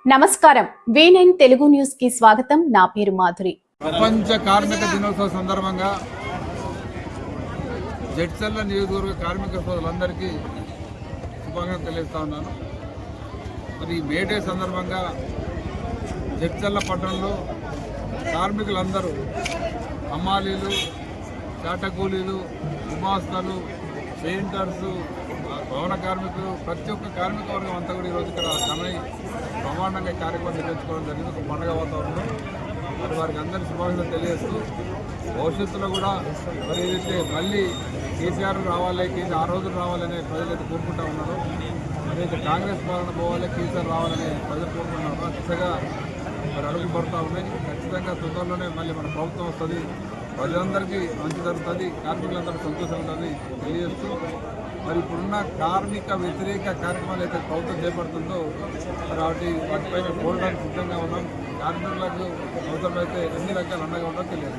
నమస్కారం V9 Telugu news కి స్వాగతం. నా పేరు మాధురి. ప్రపంచ కార్మిక దినోత్సవ సందర్భంగా జడ్చర్ల నియోజకవర్గ కార్మిక సోదరులందరికీ శుభాకాంక్షలు తెలియజేస్తా ఉన్నాను. మరి మేడే సందర్భంగా జడ్చర్ల పట్టణంలో కార్మికులందరూ హమాలీలు, చాటకూలీలు, గుమాస్తాలు, పెయింటర్స్, భవన కార్మికులు, ప్రతి ఒక్క కార్మిక వర్గం అంతా కూడా ఈరోజు ఇక్కడ కనై బ్రహ్మాండంగా కార్యక్రమం నిర్వహించుకోవడం జరిగింది. ఒక పండుగ వాతావరణం. మరి వారికి అందరి శుభాకాంక్షలు తెలియజేస్తూ భవిష్యత్తులో కూడా మరి ఏదైతే మళ్ళీ కేసీఆర్ రావాలి, ఆ రోజులు రావాలనే ప్రజలైతే కోరుకుంటూ ఉన్నారు. అదైతే కాంగ్రెస్ పాలన పోవాలి, కేసీఆర్ రావాలనే ప్రజలు కోరుకుంటున్నారు. దిశగా మరి అడుగులు పడుతూ ఉన్నాయి. ఖచ్చితంగా తొందరలోనే మళ్ళీ మన ప్రభుత్వం వస్తుంది, ప్రజలందరికీ మంచి జరుగుతుంది, కార్మికులందరూ సంతోషం ఉంటుంది తెలియజేస్తూ మరి ఇప్పుడున్న కార్మిక వ్యతిరేక కార్యక్రమాలు అయితే ప్రభుత్వం చేపడుతుందో మరి వాటిపైన పోరాటానికి సిద్ధంగా ఉన్నాం. కార్మికులకు అవసరమైతే అన్ని రకాల అండగా ఉండడం తెలియదు.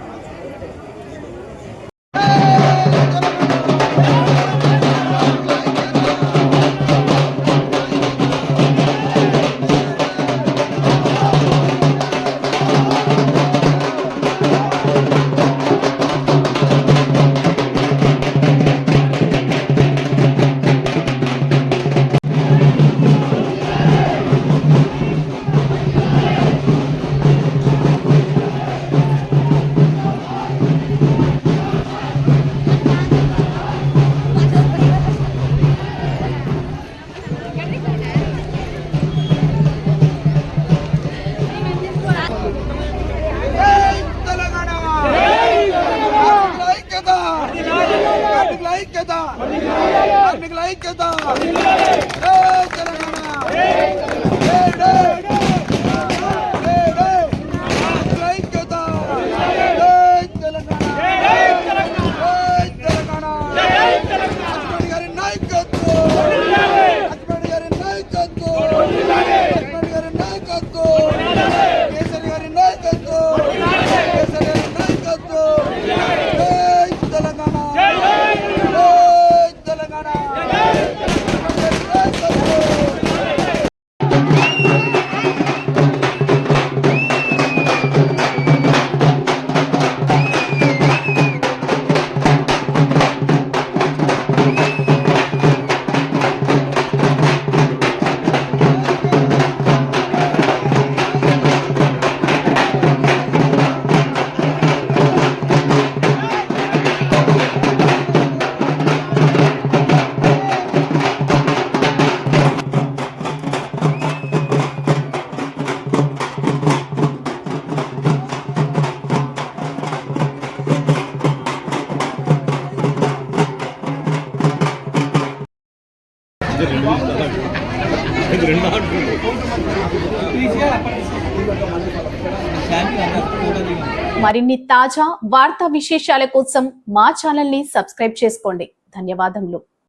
మరిన్ని తాజా వార్తా విశేషాల కోసం మా ఛానల్ ని సబ్స్క్రైబ్ చేసుకోండి. ధన్యవాదములు.